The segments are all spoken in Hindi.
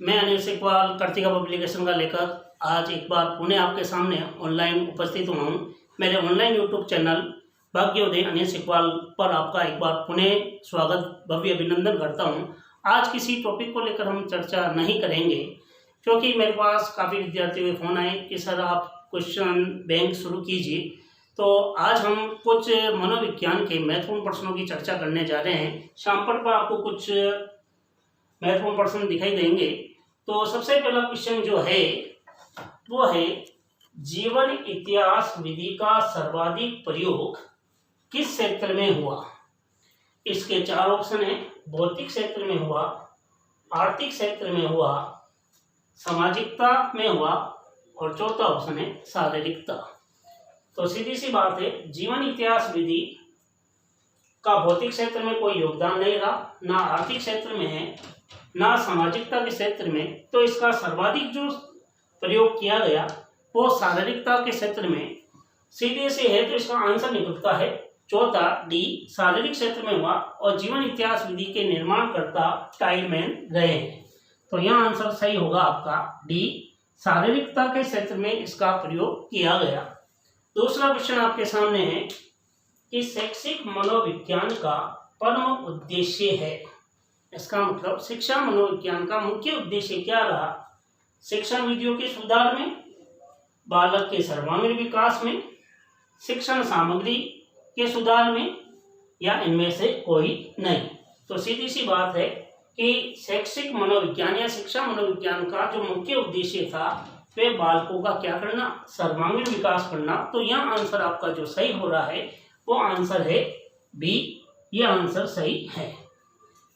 मैं अनिल सिकवाल कर्तिका पब्लिकेशन का लेकर आज एक बार पुनः आपके सामने ऑनलाइन उपस्थित हुआ हूँ। मेरे ऑनलाइन यूट्यूब चैनल भाग्योदय अनिल सिकवाल पर आपका एक बार पुनः स्वागत भव्य अभिनंदन करता हूँ। आज किसी टॉपिक को लेकर हम चर्चा नहीं करेंगे क्योंकि मेरे पास काफ़ी विद्यार्थियों के फ़ोन आए कि सर आप क्वेश्चन बैंक शुरू कीजिए। तो आज हम कुछ मनोविज्ञान के महत्वपूर्ण प्रश्नों की चर्चा करने जा रहे हैं। शाम पर आपको कुछ महत्वपूर्ण प्रश्न दिखाई देंगे। तो सबसे पहला क्वेश्चन जो है वो है, जीवन इतिहास विधि का सर्वाधिक प्रयोग किस क्षेत्र में हुआ? इसके चार ऑप्शन है। भौतिक क्षेत्र में हुआ, आर्थिक क्षेत्र में हुआ, सामाजिकता में हुआ और चौथा ऑप्शन है शारीरिकता। तो सीधी सी बात है, जीवन इतिहास विधि का भौतिक क्षेत्र में कोई योगदान नहीं रहा, ना आर्थिक क्षेत्र में है, ना सामाजिकता के क्षेत्र में। तो इसका सर्वाधिक जो प्रयोग किया गया वो शारीरिकता के क्षेत्र में सीधे से है। तो इसका आंसर निकलता है चौथा डी, शारीरिक क्षेत्र में हुआ और जीवन इतिहास विधि के निर्माणकर्ता टाइलमैन रहे हैं। तो यह आंसर सही होगा आपका डी, शारीरिकता के क्षेत्र में इसका प्रयोग किया गया। दूसरा क्वेश्चन आपके सामने है कि शैक्षिक मनोविज्ञान का परम उद्देश्य है। इसका मतलब शिक्षा मनोविज्ञान का मुख्य उद्देश्य क्या रहा? शिक्षण विधियों के सुधार में, बालक के सर्वांगीण विकास में, शिक्षण सामग्री के सुधार में, या इनमें से कोई नहीं। तो सीधी सी बात है कि शैक्षिक मनोविज्ञान या शिक्षा मनोविज्ञान का जो मुख्य उद्देश्य था वे बालकों का क्या करना? सर्वांगीण विकास करना। तो यह आंसर आपका जो सही हो रहा है वो आंसर है बी, यह आंसर सही है,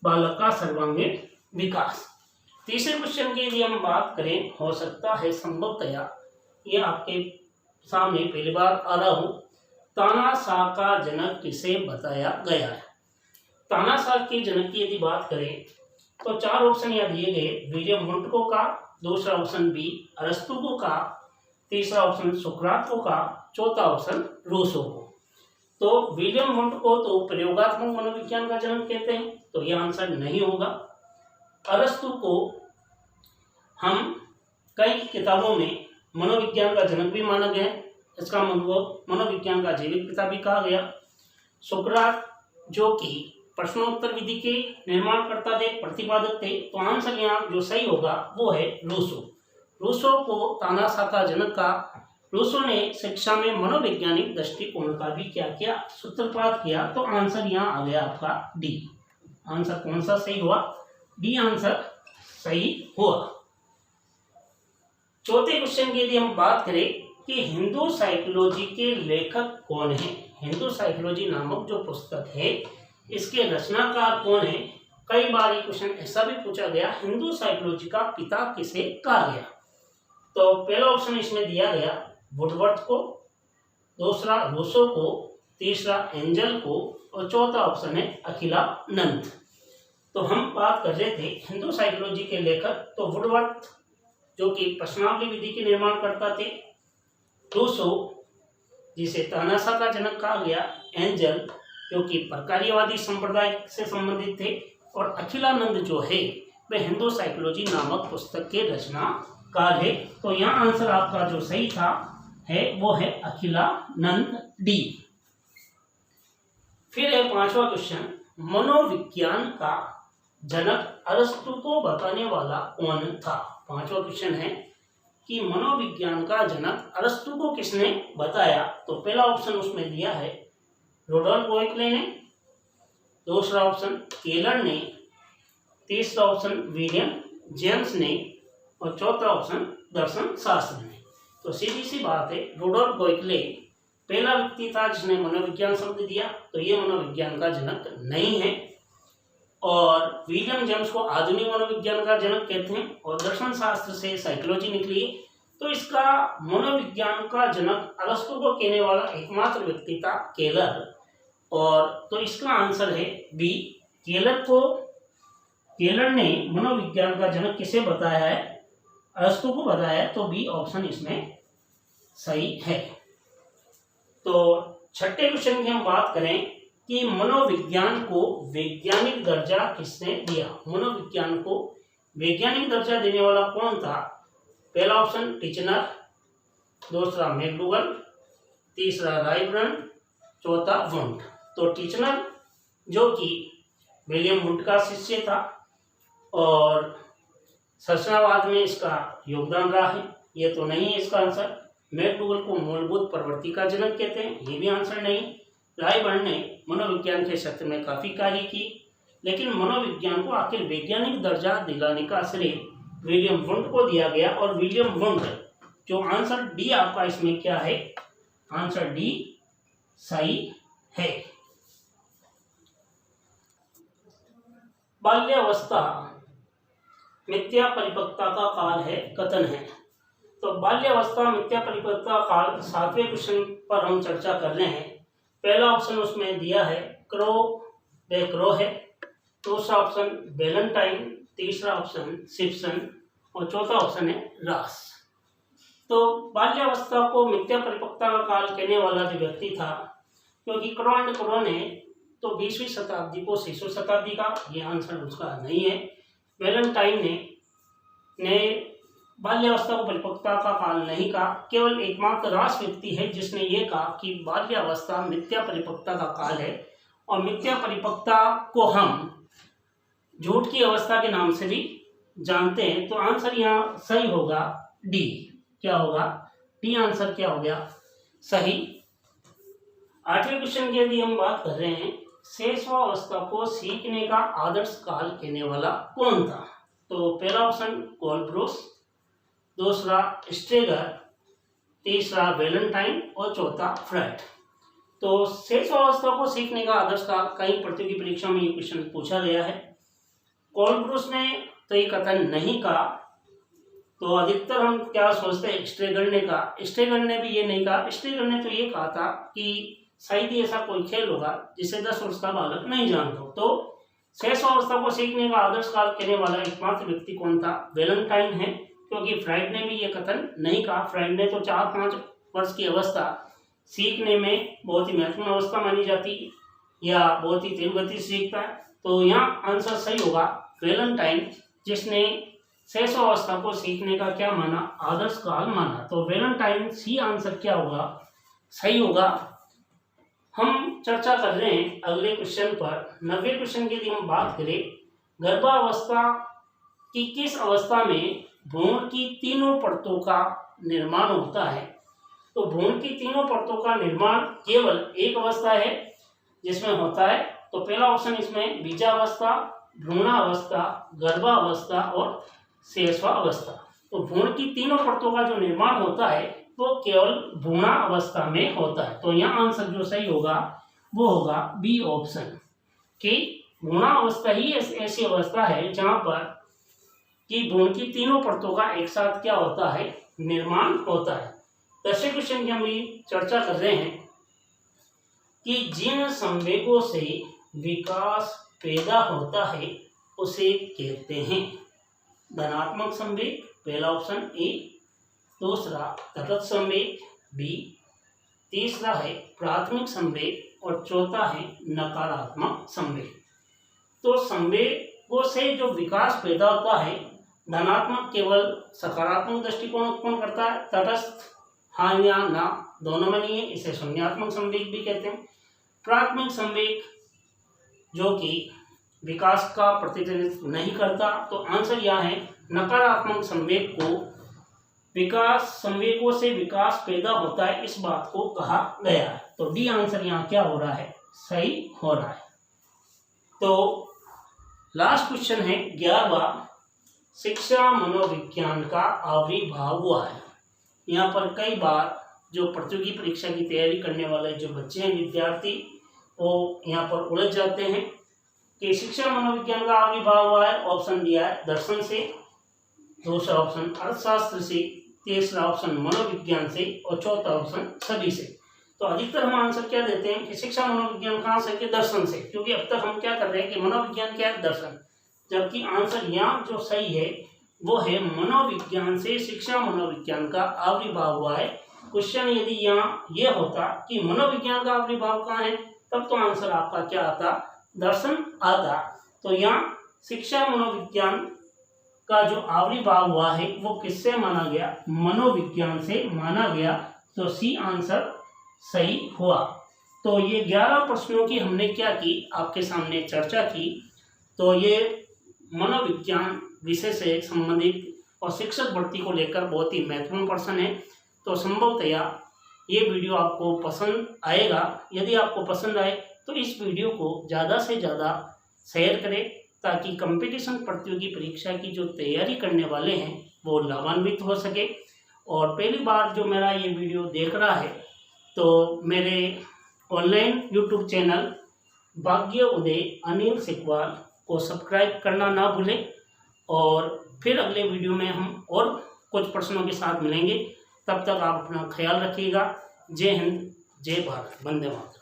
बालक का सर्वांगीण विकास। तीसरे क्वेश्चन की यदि हम बात करें, हो सकता है संभवतया ये आपके सामने पहली बार आ रहा हो, तानाशाह का जनक किसे बताया गया है? तानाशाह के जनक की यदि बात करें तो चार ऑप्शन यहाँ दिए गए। विलियम वुंटको का, दूसरा ऑप्शन बी अरस्तु का, तीसरा ऑप्शन सुकरात का, चौथा ऑप्शन रूसो को। तो विलियम वुंटको तो प्रयोगात्मक मनोविज्ञान का जनक कहते हैं, तो यह आंसर नहीं होगा। अरस्तु को हम कई किताबों में मनोविज्ञान का जनक भी माना गया है, इसका मतलब मनोविज्ञान का जैविक पिता भी कहा गया। सुकरात जो कि प्रश्नोत्तर विधि के निर्माणकर्ता थे, प्रतिपादक थे, तो आंसर यहाँ जो सही होगा वो है रूसो। रूसो को तानाशाह का जनक का। रूसो ने शिक्षा में मनोवैज्ञानिक दृष्टिकोण का भी क्या किया? सूत्रपात किया। तो आंसर यहाँ आ गया आपका डी। आंसर कौन सा सही हुआ? डी आंसर सही हुआ। चौथे क्वेश्चन की यदि हम बात करें कि हिंदू साइकोलॉजी के लेखक कौन है? हिंदू साइकोलॉजी नामक जो पुस्तक है इसके रचनाकार कौन है? कई बार ये क्वेश्चन ऐसा भी पूछा गया, हिंदू साइकोलॉजी का पिता किसे कहा गया? तो पहला ऑप्शन इसमें दिया गया वुडवर्थ को, दूसरा रूसो को, तीसरा एंजल को और चौथा ऑप्शन है अखिलानंद। तो हम बात कर रहे थे हिंदू साइकोलॉजी के लेखक, तो वुडवर्थ जो कि प्रश्नावली विधि के निर्माण करता थे, रूसो जिसे तानाशाह का जनक कहा गया, एंजल जो कि प्रकार्यवादी संप्रदाय से संबंधित थे, और अखिलानंद जो है वे हिंदू साइकोलॉजी नामक पुस्तक के रचनाकार है। तो यहाँ आंसर आपका जो सही था है वो है अखिलानंद डी। फिर है पांचवा क्वेश्चन, मनोविज्ञान का जनक अरस्तु को बताने वाला कौन था? पांचवा क्वेश्चन है कि मनोविज्ञान का जनक अरस्तु को किसने बताया? तो पहला ऑप्शन उसमें दिया है रुडोल्फ गोएकले ने, दूसरा ऑप्शन केलर ने, तीसरा ऑप्शन विलियम जेम्स ने और चौथा ऑप्शन दर्शन शास्त्र ने। तो सीधी सी बात है, रुडोल्फ गोएकले पहला व्यक्ति था जिसने मनोविज्ञान शब्द दिया, तो ये मनोविज्ञान का जनक नहीं है। और विलियम जेम्स को आधुनिक मनोविज्ञान का जनक कहते हैं और दर्शन शास्त्र से साइकोलॉजी निकली है। तो इसका मनोविज्ञान का जनक अरस्तु को कहने वाला एकमात्र व्यक्ति था केलर, और तो इसका आंसर है बी, केलर ने मनोविज्ञान का जनक किसे बताया है? अरस्तु को बताया। तो बी ऑप्शन इसमें सही है। तो छठे क्वेश्चन की हम बात करें कि मनोविज्ञान को वैज्ञानिक दर्जा किसने दिया? मनोविज्ञान को वैज्ञानिक दर्जा देने वाला कौन था? पहला ऑप्शन टिचनर, दूसरा मैकडूगल, तीसरा रायबर्न, चौथा वुंड। तो टिचनर जो कि विलियम वुंड का शिष्य था और संरचनावाद में इसका योगदान रहा है, ये तो नहीं है इसका आंसर। मैकडूगल को मूलभूत प्रवृत्ति का जनक कहते हैं, ये भी आंसर नहीं। रायबर्न ने मनोविज्ञान के क्षेत्र में काफ़ी कार्य की, लेकिन मनोविज्ञान को आखिर वैज्ञानिक दर्जा दिलाने का श्रेय विलियम वुंड को दिया गया। और विलियम वुंड, जो आंसर डी आपका इसमें क्या है? आंसर डी सही है। बाल्यावस्था मिथ्या परिपक्वता का काल है, कथन है। तो बाल्यावस्था मिथ्या परिपक्वता काल 7वें क्वेश्चन पर हम चर्चा कर रहे हैं। पहला ऑप्शन उसमें दिया है क्रो है, दूसरा ऑप्शन वेलेंटाइन, तीसरा ऑप्शन सिप्सन और चौथा ऑप्शन है रास। तो बाल्यावस्था को मिथ्या परिपक्वता का काल कहने वाला जो व्यक्ति था, क्योंकि क्रो ने तो 20वीं शताब्दी को शिशु शताब्दी का, ये आंसर उसका नहीं है। वेलेंटाइन ने बाल्यावस्था को परिपक्वता का काल नहीं कहा। केवल एकमात्र रास व्यक्ति है जिसने ये कहा कि बाल्यावस्था मिथ्या परिपक्वता का काल है और मिथ्या परिपक्वता को हम झूठ की अवस्था के नाम से भी जानते हैं। तो आंसर यहाँ सही होगा डी। क्या होगा? डी आंसर क्या हो गया? सही। 8वें क्वेश्चन की यदि हम बात कर रहे हैं, शैशवावस्था को सीखने का आदर्श काल कहने वाला कौन था? तो पहला ऑप्शन कोलब्रुक, दूसरा स्ट्रेगर, तीसरा वेलेंटाइन और चौथा फ्राइड। तो शैशवावस्था को सीखने का आदर्श काल कई प्रतियोगी परीक्षा में ये क्वेश्चन पूछा गया है। कोलब्रुक ने तो ये कथन नहीं कहा, तो अधिकतर हम क्या सोचते हैं? स्ट्रेगर ने कहा। स्ट्रेगर ने भी ये नहीं कहा। स्ट्रेगर ने तो ये कहा था कि शायद ही ऐसा कोई खेल होगा जिसे 10 वर्ष का बालक नहीं जानता हो। तो शैशवावस्था को सीखने का आदर्श काल कहने वाला एकमात्र व्यक्ति कौन था? वेलेंटाइन है, क्योंकि फ्राइड ने भी ये कथन नहीं कहा। फ्राइड ने तो 4-5 वर्ष की अवस्था सीखने में बहुत ही महत्वपूर्ण अवस्था मानी जाती है या बहुत ही तीव्र गति से सीखता है। तो यहाँ आंसर सही होगा वेलेंटाइन, जिसने शैशवावस्था को सीखने का क्या माना? आदर्श काल माना। तो वेलेंटाइन सी आंसर क्या होगा? सही होगा। हम चर्चा कर रहे हैं अगले क्वेश्चन पर। 90वें क्वेश्चन की यदि हम बात करें, गर्भावस्था की किस अवस्था में भ्रूण की तीनों परतों का निर्माण होता है? तो भ्रूण की तीनों परतों का निर्माण केवल एक अवस्था है जिसमें होता है। तो पहला ऑप्शन इसमें बीजावस्था, भ्रूणावस्था, गर्भावस्था और शैशवावस्था। तो भ्रूण की तीनों परतों का जो निर्माण होता है वो केवल भ्रूणावस्था में होता है। तो यहाँ आंसर जो सही होगा वो होगा बी ऑप्शन, कि भ्रूणावस्था ही ऐसी अवस्था है जहाँ पर कि भ्रूण की तीनों परतों का एक साथ क्या होता है? निर्माण होता है। 10वें क्वेश्चन की हम चर्चा कर रहे हैं कि जिन संवेगों से विकास पैदा होता है उसे कहते हैं धनात्मक संवेग, पहला ऑप्शन ए, दूसरा तटस्थ संवेग बी, तीसरा है प्राथमिक संवेग और चौथा है नकारात्मक संवेग। तो संवेगों से जो विकास पैदा होता है, धनात्मक केवल सकारात्मक दृष्टिकोण उत्पन्न करता है, तटस्थ हाँ या ना दोनों में नहीं है, इसे शून्यात्मक संवेग भी कहते हैं। प्राथमिक संवेग जो कि विकास का प्रतिनिधित्व नहीं करता। तो आंसर यहाँ है नकारात्मक संवेग को विकास संवेगों से विकास पैदा होता है, इस बात को कहा गया है। तो डी आंसर यहाँ क्या हो रहा है? सही हो रहा है। तो लास्ट क्वेश्चन है 11वां, शिक्षा मनोविज्ञान का आविर्भाव हुआ है। यहाँ पर कई बार जो प्रतियोगी परीक्षा की तैयारी करने वाले जो बच्चे हैं, विद्यार्थी, वो यहाँ पर उलझ जाते हैं कि शिक्षा मनोविज्ञान का आविर्भाव हुआ है। ऑप्शन दिया है दर्शन से, दूसरा ऑप्शन अर्थशास्त्र से, तीसरा ऑप्शन मनोविज्ञान से और चौथा ऑप्शन सभी से। तो अधिकतर हम आंसर क्या देते हैं कि शिक्षा मनोविज्ञान कहाँ से? कि दर्शन से, क्योंकि अब तक हम क्या कर रहे हैं कि मनोविज्ञान क्या है? दर्शन। जबकि आंसर यहाँ जो सही है वो है मनोविज्ञान से शिक्षा मनोविज्ञान का आविर्भाव हुआ है। क्वेश्चन यदि यहाँ ये होता कि मनोविज्ञान का आविर्भाव कहाँ है, तब तो आंसर आपका क्या आता? दर्शन आता। तो यहाँ शिक्षा मनोविज्ञान का जो आखिरी भाग हुआ है वो किससे माना गया? मनोविज्ञान से माना गया। तो सी आंसर सही हुआ। तो ये 11 प्रश्नों की हमने क्या की, आपके सामने चर्चा की। तो ये मनोविज्ञान विषय से संबंधित और शिक्षक भर्ती को लेकर बहुत ही महत्वपूर्ण प्रश्न है। तो संभवतया ये वीडियो आपको पसंद आएगा। यदि आपको पसंद आए तो इस वीडियो को ज़्यादा से ज़्यादा शेयर करें, ताकि कंपटीशन प्रतियोगी परीक्षा की जो तैयारी करने वाले हैं वो लाभान्वित हो सके। और पहली बार जो मेरा ये वीडियो देख रहा है तो मेरे ऑनलाइन यूट्यूब चैनल भाग्य उदय अनिल सिकवाल को सब्सक्राइब करना ना भूलें। और फिर अगले वीडियो में हम और कुछ प्रश्नों के साथ मिलेंगे। तब तक आप अपना ख्याल रखिएगा। जय हिंद, जय भारत, वंदे मातरम।